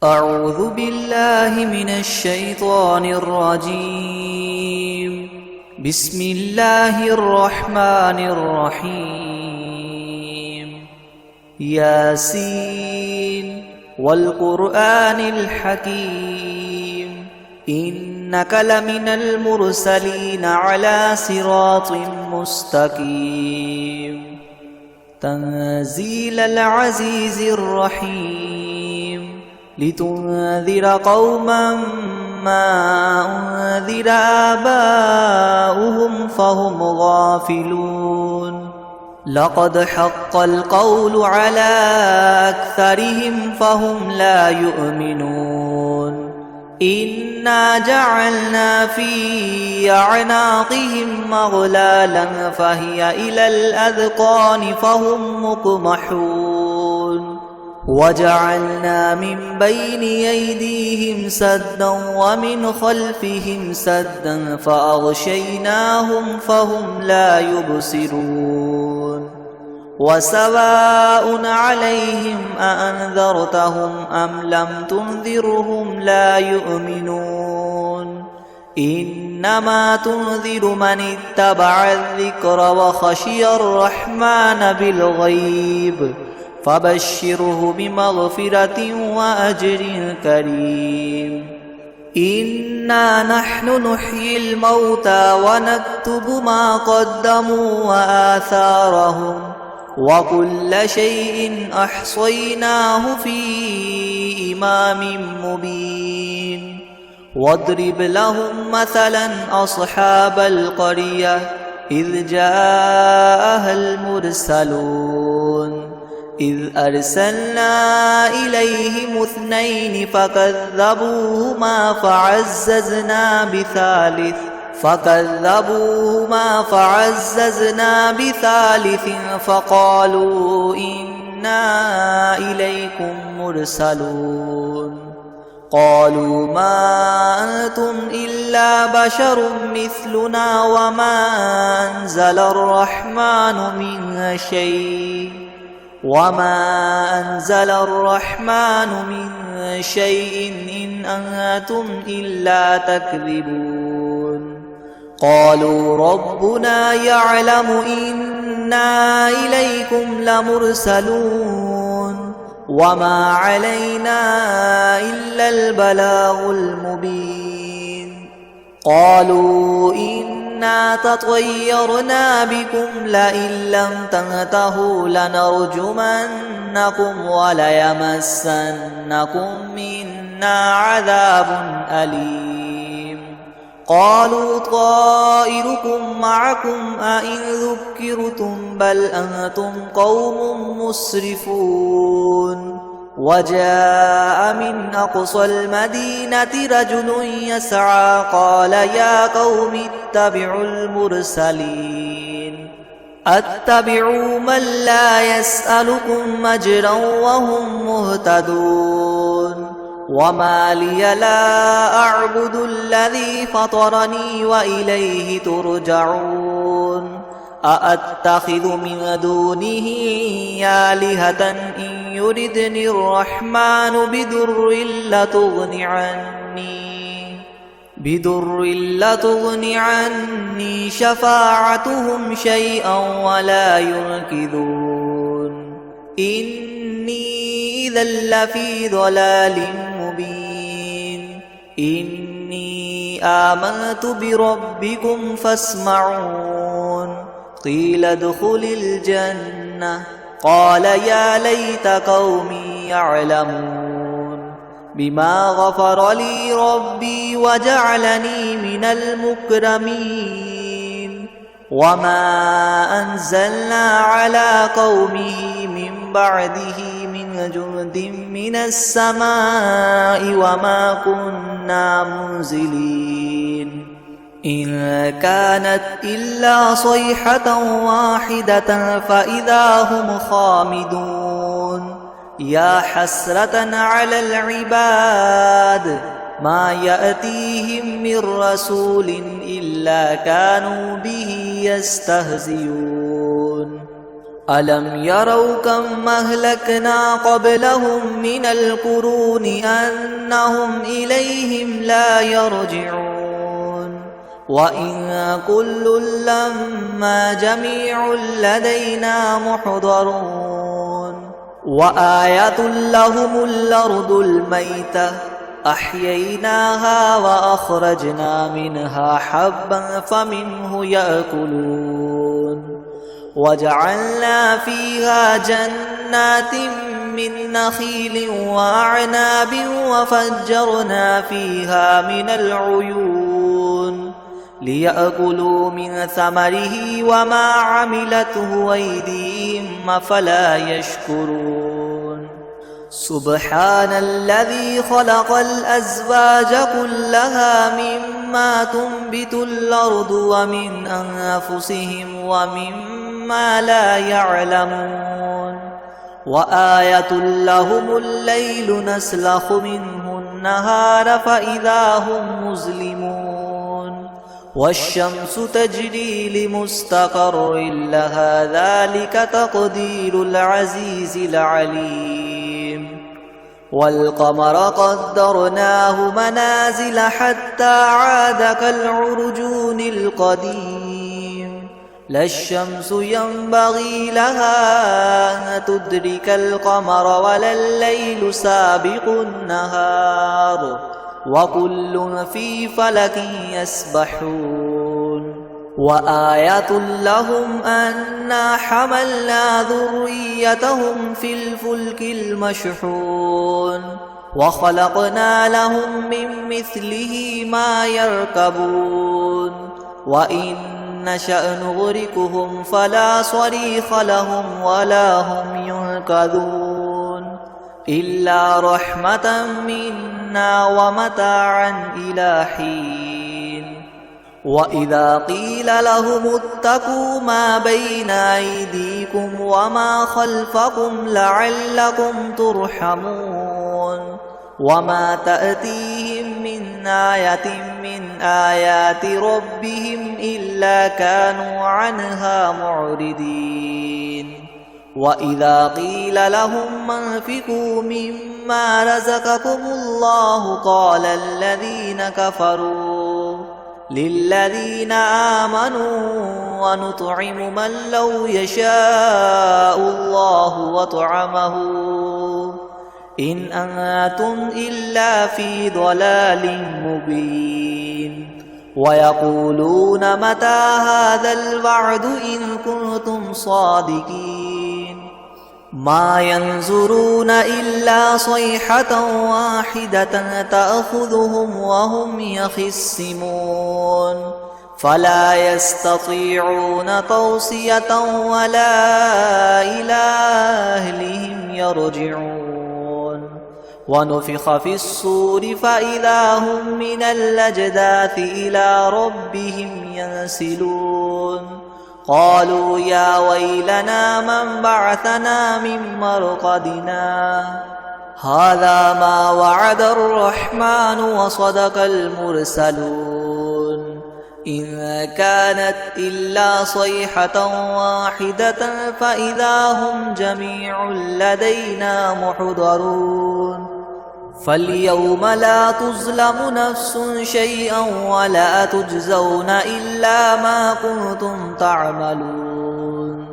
أعوذ بالله من الشيطان الرجيم. بسم الله الرحمن الرحيم. ياسين والقرآن الحكيم إنك لمن المرسلين على صراط مستقيم. تنزيل العزيز الرحيم لتنذر قوما ما أنذر آباؤهم فهم غافلون. لقد حق القول على أكثرهم فهم لا يؤمنون. إنا جعلنا في أعناقهم مغلالا فهي إلى الأذقان فهم مقمحون. وجعلنا من بين أيديهم سدا ومن خلفهم سدا فأغشيناهم فهم لا يبصرون. وسواء عليهم أأنذرتهم أم لم تنذرهم لا يؤمنون. إنما تنذر من اتبع الذكر وخشي الرحمن بالغيب فبشره بمغفرة وأجر كريم. إنا نحن نحيي الموتى ونكتب ما قدموا وآثارهم وكل شيء أحصيناه في إمام مبين. واضرب لهم مثلا أصحاب القرية إذ جاءها المرسلون إذ أرسلنا إليهم اثنين فكذبوهما فعززنا بثالث فقالوا إنا إليكم مرسلون. قالوا ما أنتم إلا بشر مثلنا وما أنزل الرحمن من شيء إن أنتم إلا تكذبون. قالوا ربنا يعلم إنا إليكم لمرسلون وما علينا إلا البلاغ المبين. قالوا إنا تطيرنا بكم لئن لم تنتهوا لنرجمنكم وليمسنكم منا عذاب أليم. قالوا طائركم معكم أئن ذكرتم بل أنتم قوم مسرفون. وجاء من أقصى المدينة رجل يسعى قال يا قوم اتبعوا المرسلين أتبعوا من لا يسألكم أجرا وهم مهتدون. وما لي لا أعبد الذي فطرني وإليه ترجعون. أأتخذ من دونه آلهة إن يردني الرحمن بدر لتغن عني شفاعتهم شيئا ولا ينقذون. إني إذا لفي ضلال مبين. إني آمنت بربكم فاسمعون. قيل ادخل الجنة قال يا ليت قومي يعلمون بما غفر لي ربي وجعلني من المكرمين. وما أنزلنا على قومه من بعده من جند من السماء وما كنا منزلين. إن كانت إلا صيحة واحدة فإذا هم خامدون. يا حسرة على العباد ما يأتيهم من رسول إلا كانوا به يستهزئون. ألم يروا كم أهلكنا قبلهم من القرون أنهم إليهم لا يرجعون وإن كل لما جميع لدينا محضرون وآية لهم الأرض الميتة أحييناها وأخرجنا منها حبا فمنه يأكلون وجعلنا فيها جنات من نخيل وأعناب وفجرنا فيها من العيون ليأكلوا من ثمره وما عملته أيديهم أفلا يشكرون سبحان الذي خلق الأزواج كلها مما تنبت الأرض ومن أنفسهم ومما لا يعلمون وآية لهم الليل نسلخ منه النهار فإذا هم مظلمون والشمس تجري لمستقر لها ذلك تقدير العزيز العليم والقمر قدرناه منازل حتى عاد كالعرجون القديم لا الشمس ينبغي لها أن تدرك القمر ولا الليل سابق النهار وكل في فلك يسبحون وآية لهم أنا حملنا ذريتهم في الفلك المشحون وخلقنا لهم من مثله ما يركبون وإن نشأ نغرقهم فلا صريخ لهم ولا هم ينقذون إلا رحمة منا ومتاعا إلى حين وإذا قيل لهم اتقوا ما بين أيديكم وما خلفكم لعلكم ترحمون وما تأتيهم من آية من آيات ربهم إلا كانوا عنها معرضين وإذا قيل لهم انفقوا مما رزقكم الله قال الذين كفروا للذين آمنوا ونطعم من لو يشاء الله وطعمه إن أنتم إلا في ضلال مبين ويقولون متى هذا الوعد إن كنتم صادقين ما ينظرون إلا صيحة واحدة تأخذهم وهم يخصمون فلا يستطيعون توصية ولا إلى أهلهم يرجعون ونفخ في الصور فإذا هم من الأجداث إلى ربهم ينسلون قالوا يا ويلنا من بعثنا من مرقدنا هذا ما وعد الرحمن وصدق المرسلون إن كانت إلا صيحة واحدة فإذا هم جميع لدينا محضرون فاليوم لا تظلم نفس شيئا ولا تجزون إلا ما كنتم تعملون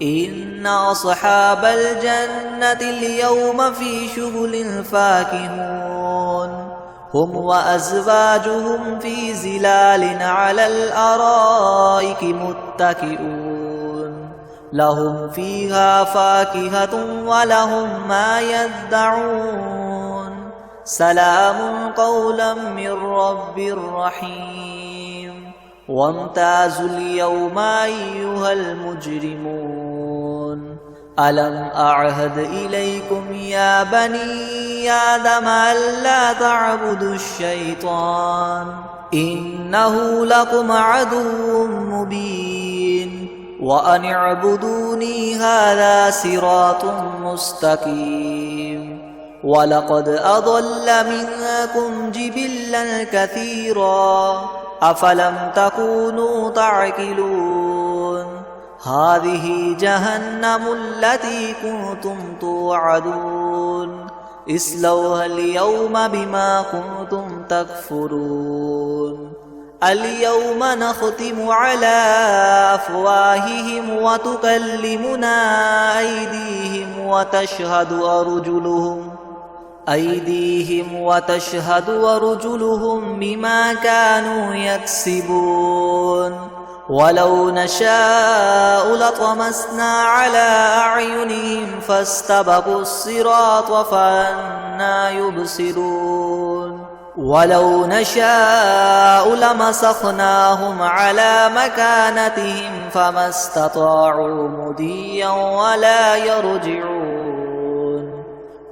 إن أصحاب الجنة اليوم في شغل فاكهون هم وأزواجهم في ظلال على الأرائك متكئون لهم فيها فاكهة ولهم ما يدعون سلام قولا من رب رحيم وامتازوا اليوم أيها المجرمون ألم أعهد إليكم يا بني آدم ألا تعبدوا الشيطان إنه لكم عدو مبين وأن اعبدوني هذا صراط مستقيم ولقد أضل منكم جبلا كثيرا أفلم تكونوا تعقلون هذه جهنم التي كنتم توعدون اصلوها اليوم بما كنتم تكفرون اليوم نختم على أفواههم وتكلمنا أيديهم وتشهد أرجلهم بما كانوا يكسبون ولو نشاء لطمسنا على أعينهم فاستبقوا الصراط فأنى يبصرون ولو نشاء لمسخناهم على مكانتهم فما استطاعوا مضيا ولا يرجعون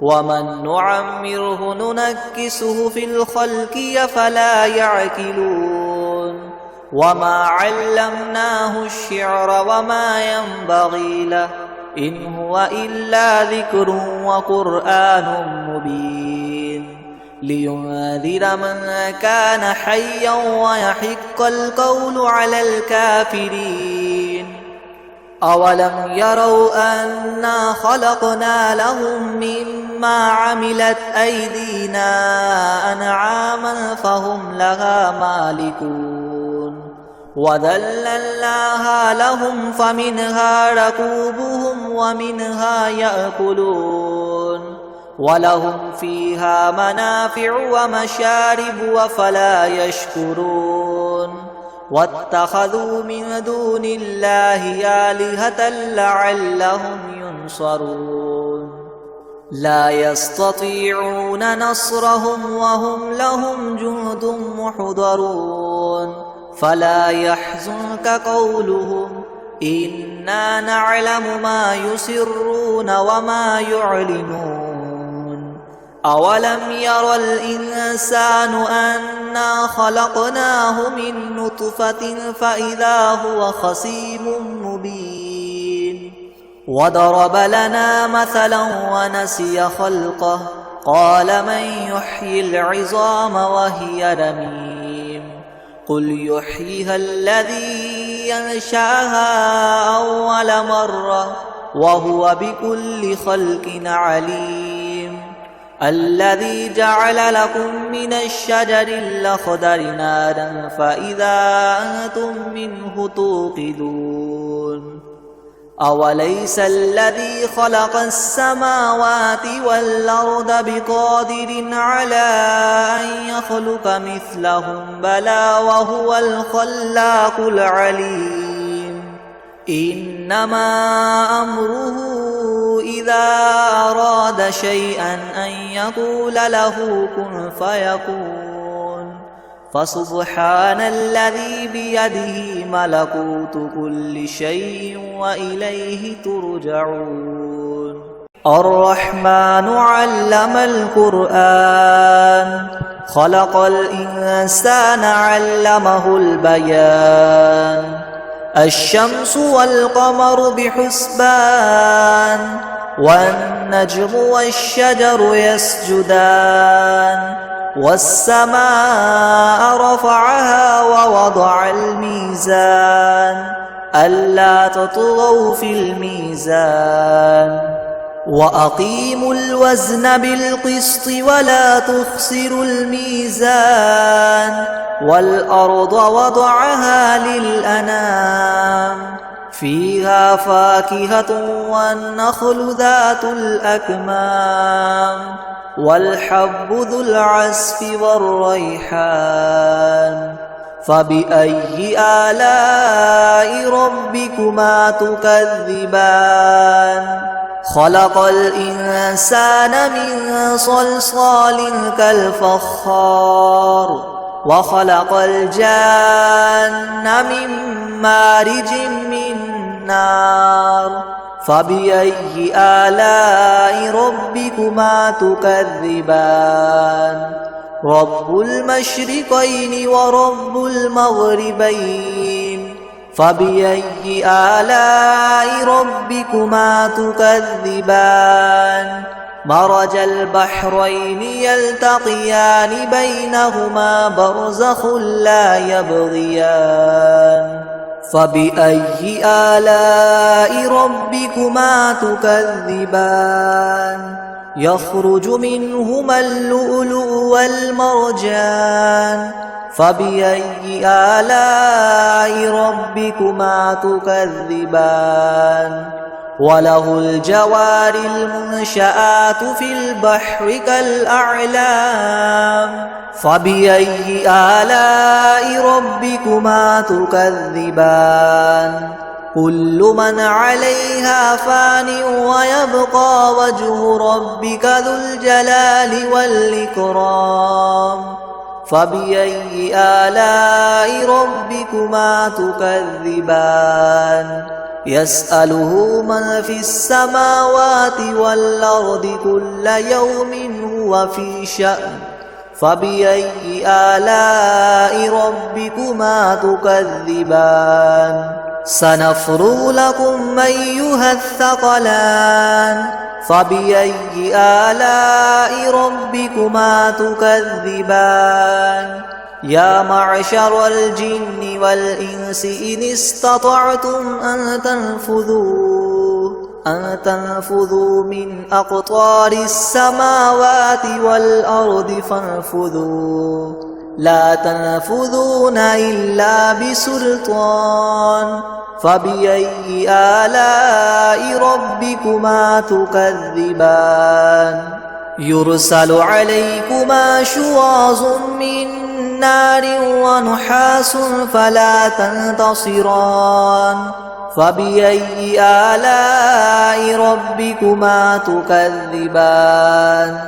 ومن نعمره ننكسه في الخلق أفلا يعقلون وما علمناه الشعر وما ينبغي له إن هو إلا ذكر وقرآن مبين لينذر من كان حيا ويحق القول على الكافرين أولم يروا أنا خلقنا لهم مما عملت أيدينا أنعاما فهم لها مالكون وذللناها لهم فمنها ركوبهم ومنها يأكلون ولهم فيها منافع ومشارب أفلا يشكرون واتخذوا من دون الله آلهة لعلهم ينصرون لا يستطيعون نصرهم وهم لهم جند محضرون فلا يحزنك قولهم إنا نعلم ما يسرون وما يعلنون أولم ير الإنسان أنا خلقناه من نطفة فإذا هو خصيم مبين وضرب لنا مثلا ونسي خلقه قال من يحيي العظام وهي رميم قل يحييها الذي ينشأها أول مرة وهو بكل خلق عليم الذي جعل لكم من الشجر الأخضر نارا فإذا أنتم منه توقدون أوليس الذي خلق السماوات والأرض بقادر على أن يخلق مثلهم بلى وهو الخلاق العليم إنما أمره إذا أراد شيئا أن يقول له كن فيكون فسبحان الذي بيده ملكوت كل شيء وإليه ترجعون الرحمن علم القرآن خلق الإنسان علمه البيان الشمس والقمر بحسبان والنجم والشجر يسجدان والسماء رفعها ووضع الميزان ألا تطغوا في الميزان وأقيموا الوزن بالقسط ولا تخسروا الميزان والأرض وضعها للأنام فيها فاكهة والنخل ذات الأكمام والحب ذو العصف والريحان فبأي آلاء ربكما تكذبان خلق الإنسان من صلصال كالفخار وخلق الجان من مارج من نار فبأي آلاء ربكما تكذبان رب المشرقين ورب المغربين فبأي آلاء ربكما تكذبان مرج البحرين يلتقيان بينهما برزخ لا يبغيان فبأي آلاء ربكما تكذبان يخرج منهما اللؤلؤ والمرجان فبأي آلاء ربكما تكذبان وله الجوار المنشآت في البحر كالأعلام فبأي آلاء ربكما تكذبان كل من عليها فان ويبقى وجه ربك ذو الجلال والإكرام فبأي آلاء ربكما تكذبان يسأله من في السماوات والأرض كل يوم هو في شأن فبأي آلاء ربكما تكذبان سنفرغ لكم أيها الثقلان فبأي آلاء ربكما تكذبان يا معشر الجن والإنس إن استطعتم أن تنفذوا من أقطار السماوات والأرض فانفذوا لا تنفذون إلا بسلطان فبأي آلاء ربكما تكذبان يرسل عليكما شواظ من نار ونحاس فلا تنتصران فبأي آلاء ربكما تكذبان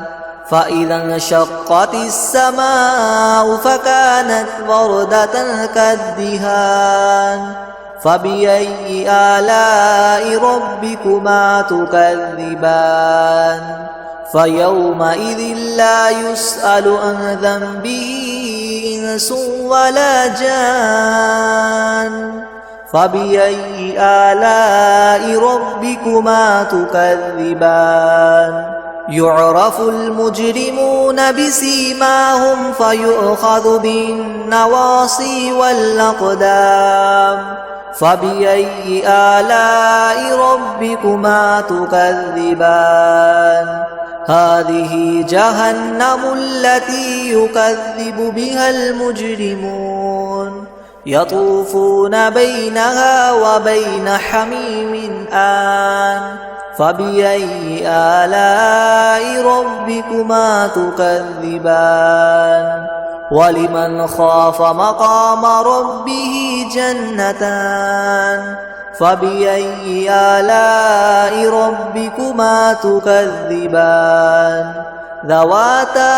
فإذا انشقت السماء فكانت وردة كالدهان فبأي آلاء ربكما تكذبان فيومئذ لا يسأل عن ذنبه إنس ولا جان فبأي آلاء ربكما تكذبان يعرف المجرمون بسيماهم فيؤخذ بالنواصي والأقدام فبأي آلاء ربكما تكذبان هذه جهنم التي يكذب بها المجرمون يطوفون بينها وبين حميم آن فبأي آلاء ربكما تكذبان ولمن خاف مقام ربه جنتان فبأي آلاء ربكما تكذبان ذواتا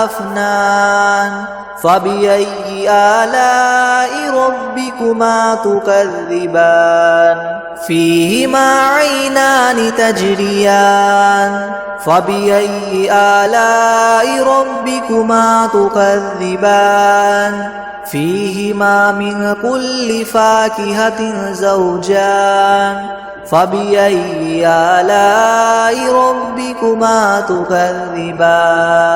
أفنان فبأي آلاء ربكما تكذبان فيهما عينان تجريان فبأي آلاء ربكما تكذبان فيهما من كل فاكهة زوجان فبأي آلاء ربكما تكذبان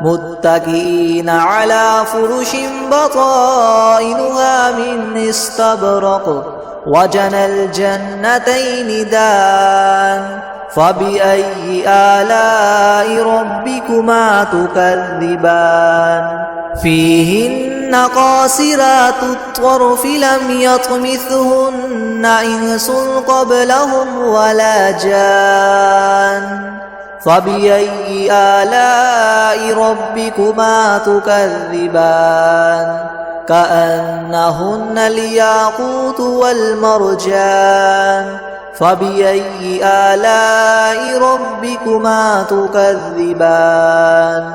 متكئين على فرش بطائنها من استبرق وجنى الجنتين دان فبأي آلاء ربكما تكذبان فيهن قاصرات الطرف لم يطمثهن إنس قبلهم ولا جان فبأي آلاء ربكما تكذبان كأنهن الياقوت والمرجان فبأي آلاء ربكما تكذبان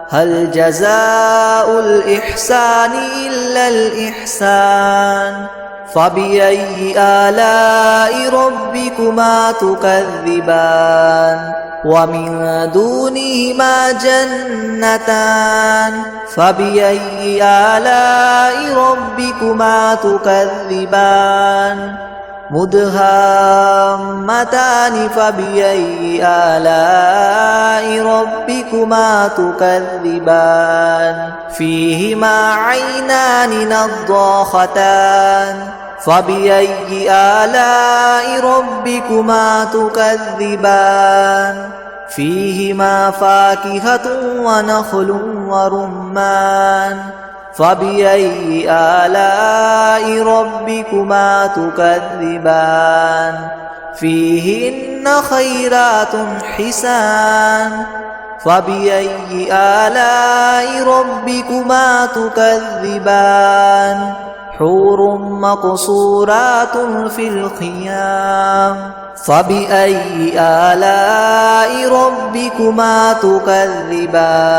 هل جزاء الإحسان إلا الإحسان فبأي آلاء ربكما تكذبان ومن دونهما جنتان فبأي آلاء ربكما تكذبان مدهامتان فبأي آلاء ربكما تكذبان فيهما عينان نضاختان فبأي آلاء ربكما تكذبان فيهما فاكهة ونخل ورمان فبأي آلاء ربكما تكذبان فيهن خيرات حسان فبأي آلاء ربكما تكذبان حور مقصورات في الخيام فبأي آلاء ربكما تكذبان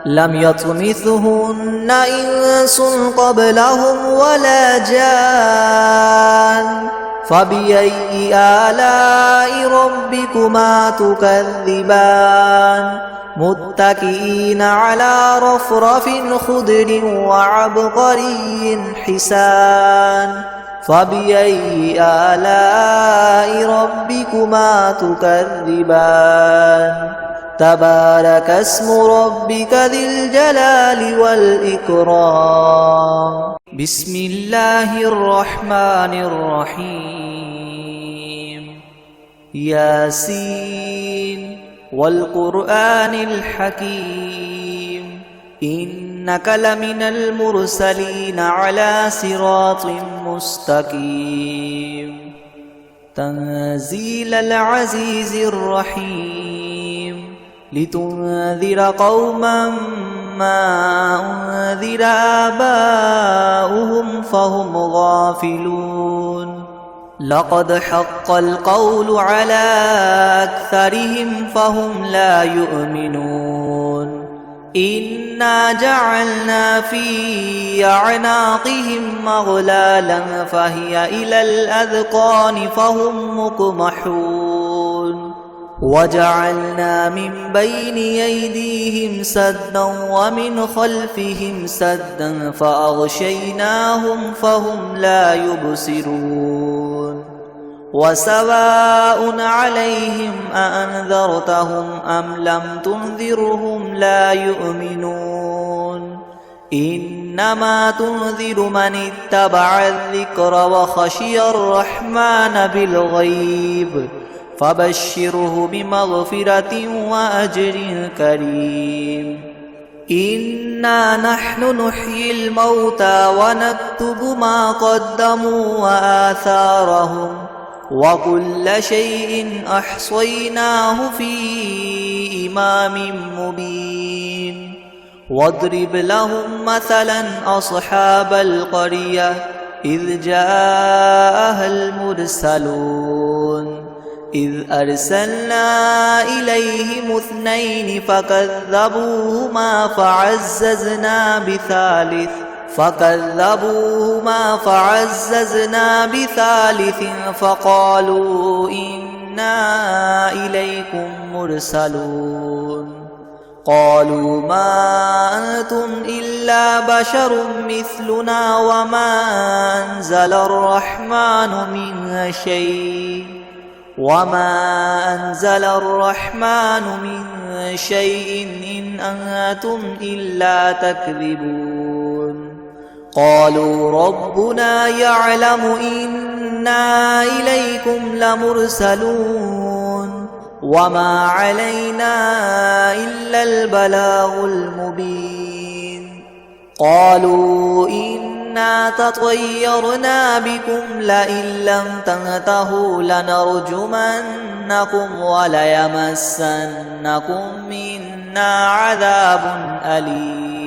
لم يطمثهن إنس قبلهم ولا جان فبأي آلاء ربكما تكذبان متكئين على رفرف خضر وعبقري حسان فبأي آلاء ربكما تكذبان تبارك اسم ربك ذي الجلال والإكرام بسم الله الرحمن الرحيم ياسين والقرآن الحكيم إنك لمن المرسلين على صراط مستقيم تنزيل العزيز الرحيم لتنذر قوما ما أنذر آباؤهم فهم غافلون لقد حق القول على أكثرهم فهم لا يؤمنون إنا جعلنا في أعناقهم مغلالا فهي إلى الأذقان فهم مقمحون وجعلنا من بين أيديهم سدا ومن خلفهم سدا فأغشيناهم فهم لا يبصرون وسواء عليهم أأنذرتهم أم لم تنذرهم لا يؤمنون إنما تنذر من اتبع الذكر وخشي الرحمن بالغيب فبشره بمغفرة وأجر كريم إنا نحن نحيي الموتى ونكتب ما قدموا وآثارهم وكل شيء أحصيناه في إمام مبين واضرب لهم مثلا أصحاب القرية إذ جاءها المرسلون إذ أرسلنا إليهم اثنين فكذبوهما فعززنا بثالث فقالوا إنا إليكم مرسلون قالوا ما أنتم إلا بشر مثلنا وما أنزل الرحمن من شيء إن أنتم إلا تكذبون قالوا ربنا يعلم إنا إليكم لمرسلون وما علينا إلا البلاغ المبين قالوا إنا تطيرنا بكم لئن لم تنتهوا لنرجمنكم وليمسنكم منا عذاب أليم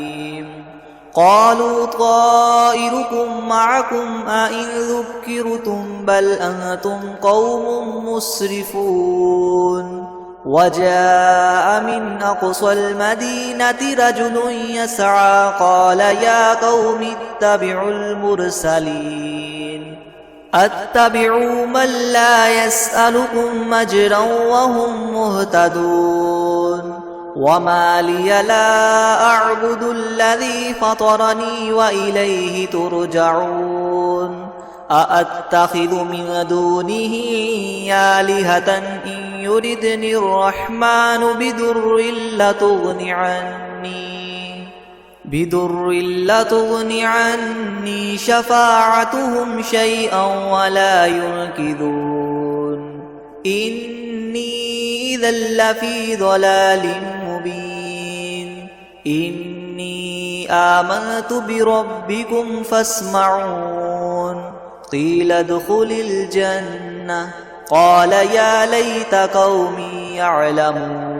قالوا طائركم معكم أئن ذكرتم بل أنتم قوم مسرفون وجاء من أقصى المدينة رجل يسعى قال يا قوم اتبعوا المرسلين أتبعوا من لا يسألكم أجرا وهم مهتدون وما لي لا أعبد الذي فطرني وإليه ترجعون أأتخذ من دونه آلهة إن يردني الرحمن بضر لتغن عني شفاعتهم شيئا ولا ينقذون إني إذا لفي ضلال مبين إني آمنت بربكم فاسمعون قيل ادخل الجنة قال يا ليت قومي يعلمون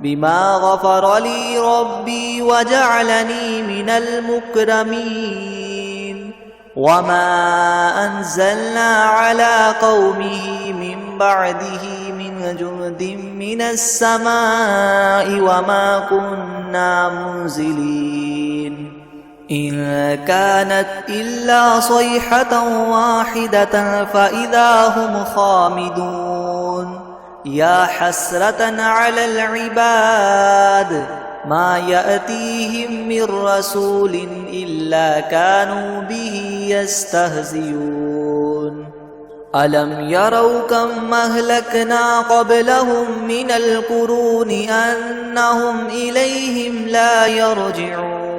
بما غفر لي ربي وجعلني من المكرمين وما أنزلنا على قومه من بعده من جند من السماء وما كنا منزلين إن كانت إلا صيحة واحدة فإذا هم خامدون يا حسرة على العباد ما يأتيهم من رسول إلا كانوا به يستهزئون ألم يروا كم أهلكنا قبلهم من القرون أنهم إليهم لا يرجعون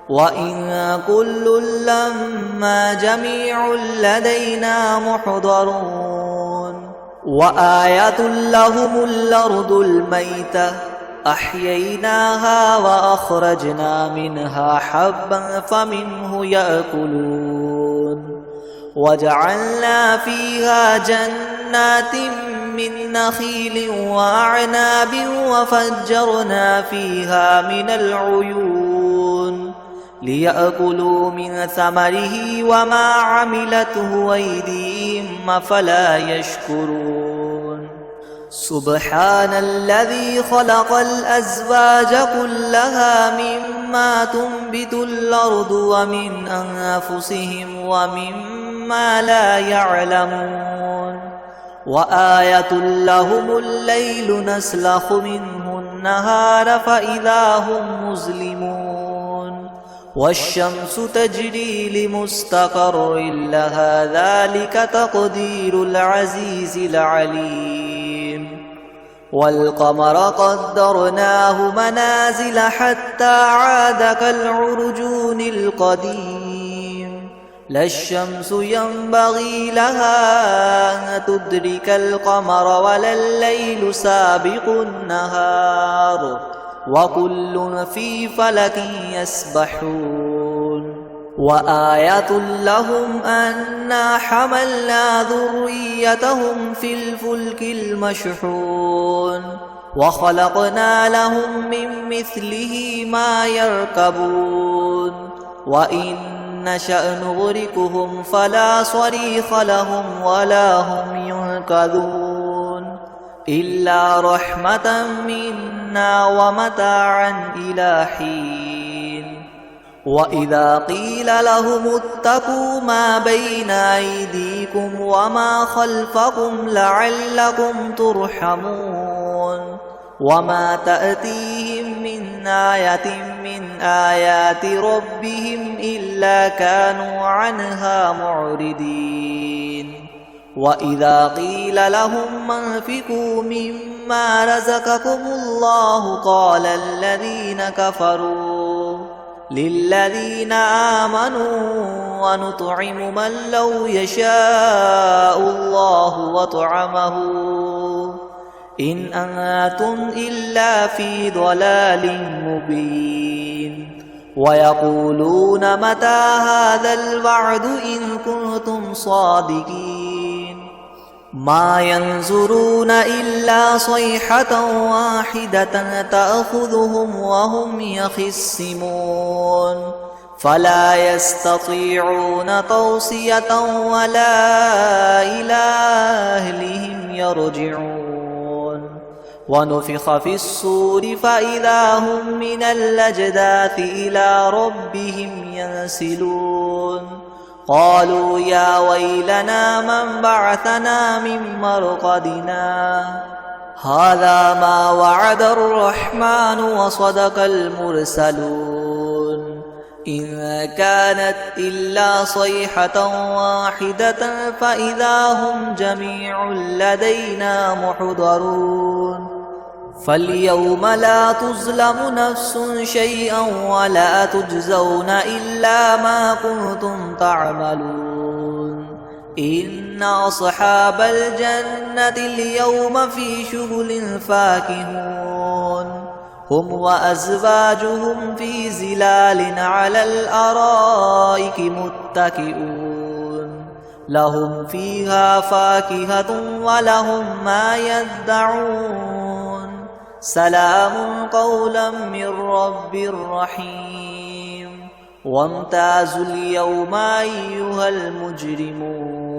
وإن كل لما جميع لدينا محضرون وآية لهم الأرض الميتة أحييناها وأخرجنا منها حبا فمنه يأكلون وجعلنا فيها جنات من نخيل وأعناب وفجرنا فيها من العيون ليأكلوا من ثمره وما عملته أيديهم أفلا يشكرون سبحان الذي خلق الأزواج كلها مما تنبت الأرض ومن أنفسهم ومما لا يعلمون وآية لهم الليل نسلخ منه النهار فإذا هم مظلمون والشمس تجري لمستقر لها ذلك تقدير العزيز العليم والقمر قدرناه منازل حتى عاد كالعرجون القديم لا الشمس ينبغي لها أن تدرك القمر ولا الليل سابق النهار وكل في فلك يسبحون وآية لهم أنا حملنا ذريتهم في الفلك المشحون وخلقنا لهم من مثله ما يركبون وإن نشأ نغرقهم فلا صريخ لهم ولا هم ينقذون إلا رحمة منا ومتاعا إلى حين وإذا قيل لهم اتقوا ما بين أيديكم وما خلفكم لعلكم ترحمون وما تأتيهم من آية من آيات ربهم إلا كانوا عنها معرضين وإذا قيل لهم انفقوا مما رزقكم الله قال الذين كفروا للذين آمنوا ونطعم من لو يشاء الله وطعمه إن أنتم إلا في ضلال مبين ويقولون متى هذا الوعد إن كنتم صادقين ما ينظرون إلا صيحة واحدة تأخذهم وهم يخصمون فلا يستطيعون توصية ولا إلى أهلهم يرجعون ونفخ في الصور فإذا هم من الأجداث إلى ربهم ينسلون قالوا يا ويلنا من بعثنا من مرقدنا هذا ما وعد الرحمن وصدق المرسلون إن كانت إلا صيحة واحدة فإذا هم جميع لدينا محضرون فاليوم لا تظلم نفس شيئا ولا تجزون إلا ما كنتم تعملون إن أصحاب الجنة اليوم في شغل فاكهون هم وأزواجهم في زلال على الأرائك متكئون لهم فيها فاكهة ولهم ما يدعون سلام قولا من رب رحيم وامتازوا اليوم أيها المجرمون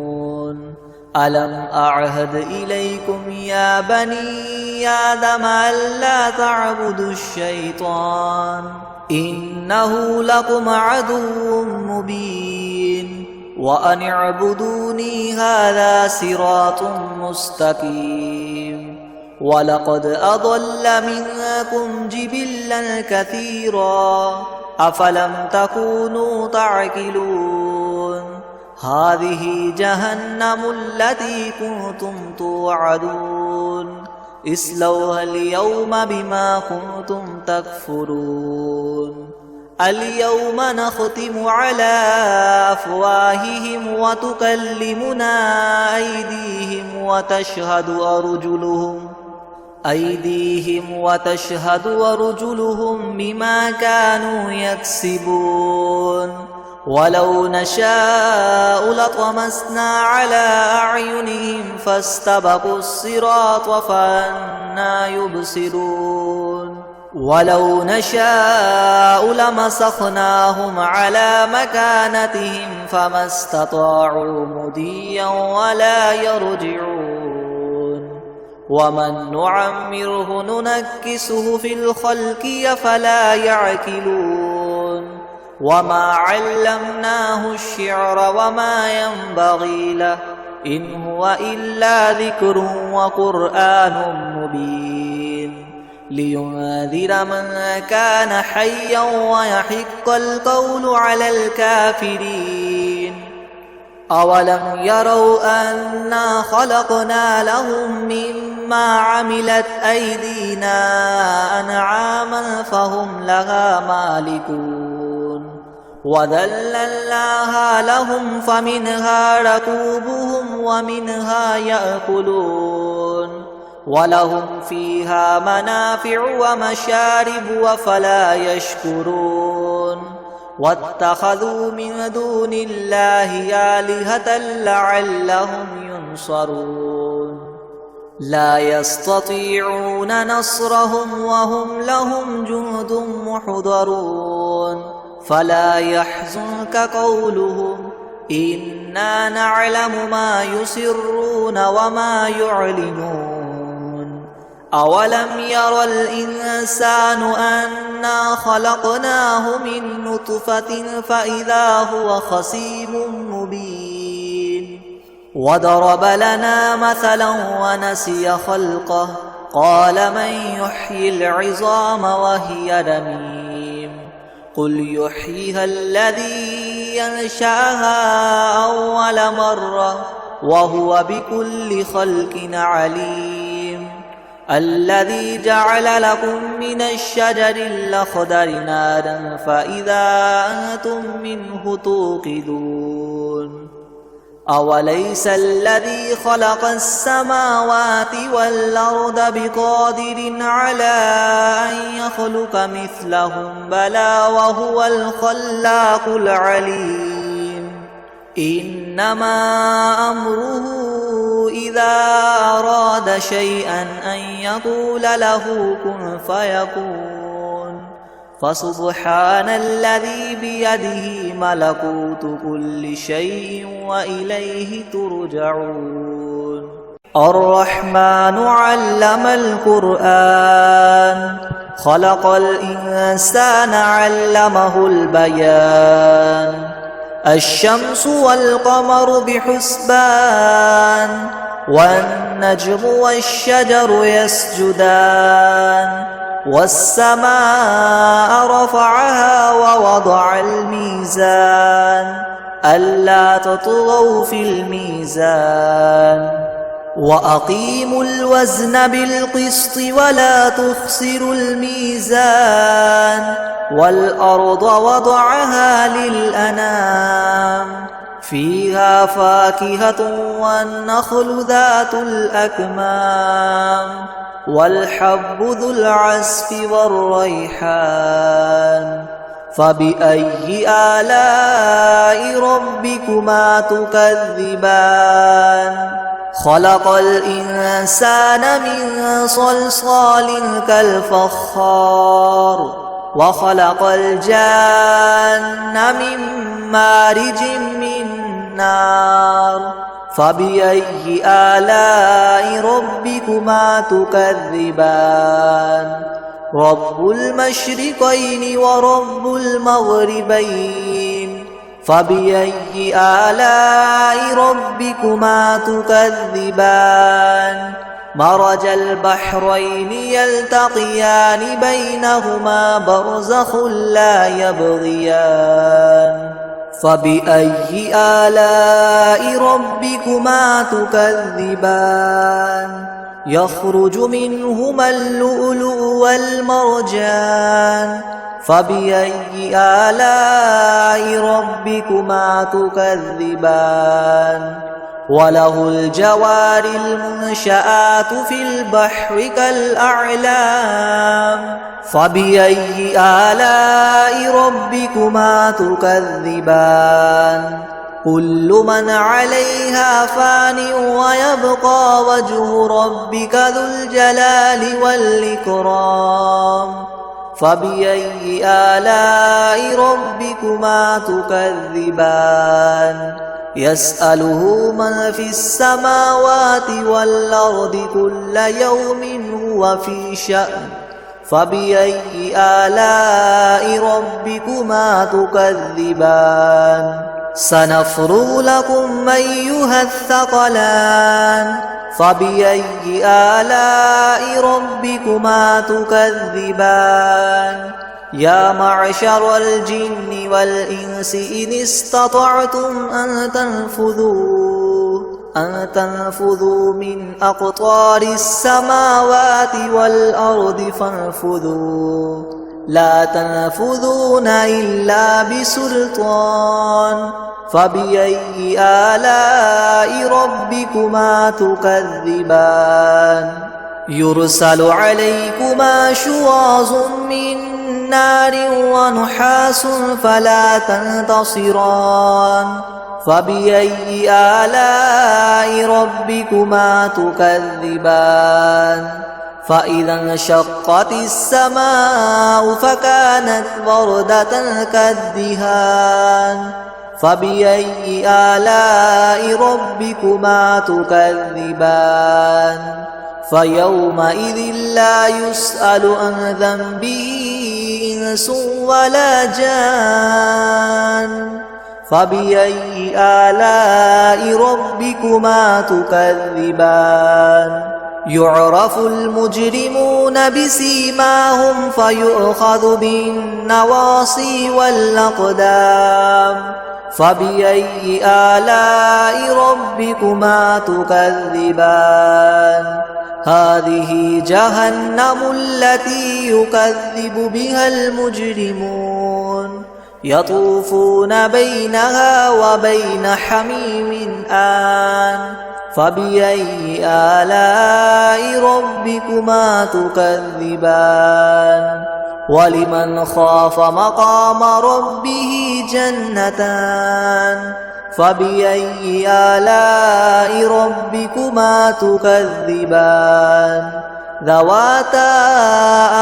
ألم أعهد إليكم يا بني آدم ألا تعبدوا الشيطان إنه لكم عدو مبين وأن اعبدوني هذا صراط مستقيم ولقد أضل منكم جبلا كثيرا أفلم تكونوا تعقلون هذه جهنم التي كنتم توعدون اصلوها اليوم بما كنتم تكفرون اليوم نختم على أفواههم وتكلمنا أيديهم وتشهد أرجلهم بما كانوا يكسبون ولو نشاء لطمسنا على أعينهم فاستبقوا الصراط فأنى يبصرون ولو نشاء لمسخناهم على مكانتهم فما استطاعوا مضيا ولا يرجعون ومن نعمره ننكسه في الخلق أفلا يعقلون وما علمناه الشعر وما ينبغي له إن هو إلا ذكر وقرآن مبين لينذر من كان حيا ويحق القول على الكافرين أولم يروا أنا خلقنا لهم مما عملت أيدينا أنعاما فهم لها مالكون وذللناها لهم فمنها ركوبهم ومنها يأكلون ولهم فيها منافع ومشارب وفلا يشكرون واتخذوا من دون الله آلهة لعلهم ينصرون لا يستطيعون نصرهم وهم لهم جند محضرون فلا يحزنك قولهم إنا نعلم ما يسرون وما يعلنون أولم ير الإنسان أنا خلقناه من نطفة فإذا هو خصيم مبين وضرب لنا مثلا ونسي خلقه قال من يحيي العظام وهي رميم قل يحييها الذي ينشأها أول مرة وهو بكل خلق عليم الذي جعل لكم من الشجر الأخضر نارا فإذا أنتم منه توقدون أوليس الذي خلق السماوات والأرض بقادر على أن يخلق مثلهم بلى وهو الخلاق العليم إنما أمره إذا أراد شيئا أن يقول له كن فيكون فسبحان الذي بيده ملكوت كل شيء وإليه ترجعون الرحمن علم القرآن خلق الإنسان علمه البيان الشمس والقمر بحسبان والنجم والشجر يسجدان والسماء رفعها ووضع الميزان ألا تطغوا في الميزان وأقيموا الوزن بالقسط ولا تخسروا الميزان والأرض وضعها للأنام فيها فاكهة والنخل ذات الأكمام والحب ذو العصف والريحان فبأي آلاء ربكما تكذبان خلق الإنسان من صلصال كالفخار وخلق الجان من مارج من نار فبأي آلاء ربكما تكذبان رب المشرقين ورب المغربين فبأي آلاء ربكما تكذبان مرج البحرين يلتقيان بينهما برزخ لا يبغيان فبأي آلاء ربكما تكذبان يخرج منهما اللؤلؤ والمرجان فبأي آلاء ربكما تكذبان وله الجوار المنشآت في البحر كالأعلام فبأي آلاء ربكما تكذبان كل من عليها فان ويبقى وجه ربك ذو الجلال والإكرام فبأي آلاء ربكما تكذبان يسأله من في السماوات والأرض كل يوم هو في شأن فبأي آلاء ربكما تكذبان سنفرغ لكم أيها الثقلان فبأي آلاء ربكما تكذبان يا معشر الجن والإنس إن استطعتم أن تنفذوا من أقطار السماوات والأرض فانفذوا لا تنفذون إلا بسلطان فبأي آلاء ربكما تكذبان يرسل عليكما شواظ من نار ونحاس فلا تنتصران فبأي آلاء ربكما تكذبان فإذا انشقت السماء فكانت وردة كالدهان فبأي آلاء ربكما تكذبان فيومئذ لا يسأل عن ذنبه إنس ولا جان فبأي آلاء ربكما تكذبان يعرف المجرمون بسيماهم فيؤخذ بالنواصي والأقدام فبأي آلاء ربكما تكذبان هذه جهنم التي يكذب بها المجرمون يطوفون بينها وبين حميم آن فبأي آلاء ربكما تكذبان ولمن خاف مقام ربه جنتان فبأي آلاء ربكما تكذبان ذواتا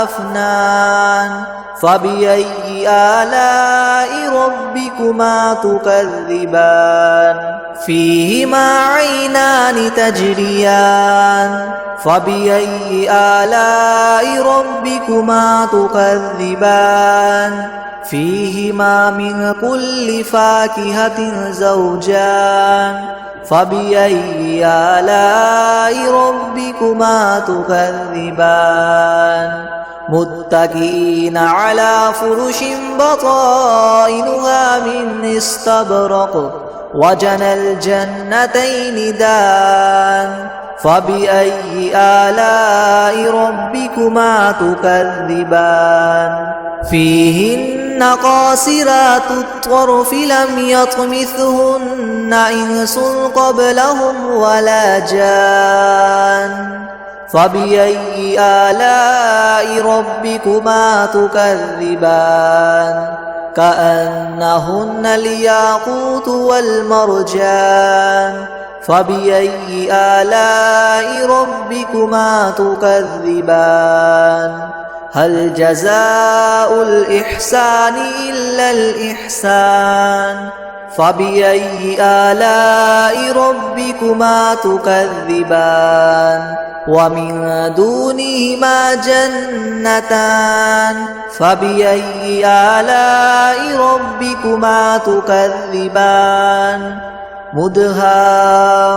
أفنان فبأي آلاء ربكما تكذبان فيهما عينان تجريان فبأي آلاء ربكما تكذبان فيهما من كل فاكهة زوجان فبأي آلاء ربكما تكذبان متكئين على فرش بطائنها من استبرق وجنى الجنتين دان فبأي آلاء ربكما تكذبان فيهن قاصرات الطرف لم يطمثهن إنس قبلهم ولا جان فبأي آلاء ربكما تكذبان كأنهن الياقوت والمرجان فبأي آلاء ربكما تكذبان هل جزاء الإحسان إلا الإحسان فبأي آلاء ربكما تكذبان ومن دونهما جنتان فبأي آلاء ربكما تكذبان مدهامتان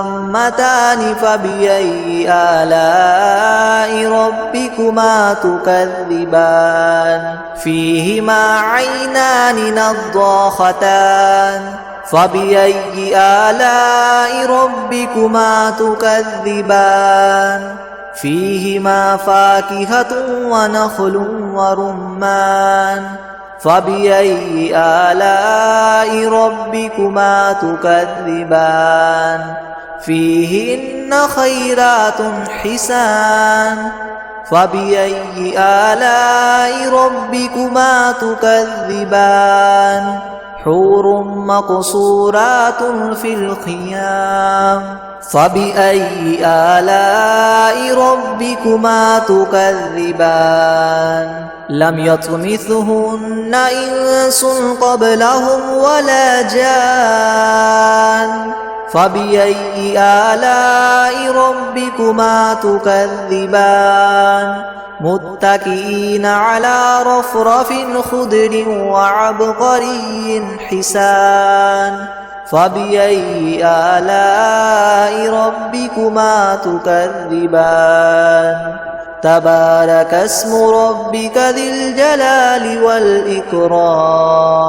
فبأي آلاء ربكما تكذبان فيهما عينان نضاختان فبأي آلاء ربكما تكذبان فيهما فاكهة ونخل ورمان فبأي آلاء ربكما تكذبان فيهن خيرات حسان فبأي آلاء ربكما تكذبان حور مقصورات في الخيام فبأي آلاء ربكما تكذبان لم يطمثهن إنس قبلهم ولا جان فبأي آلاء ربكما تكذبان متكئين على رفرف خضر وعبقري حسان فبأي آلاء ربكما تكذبان تبارك اسم ربك ذي الجلال والإكرام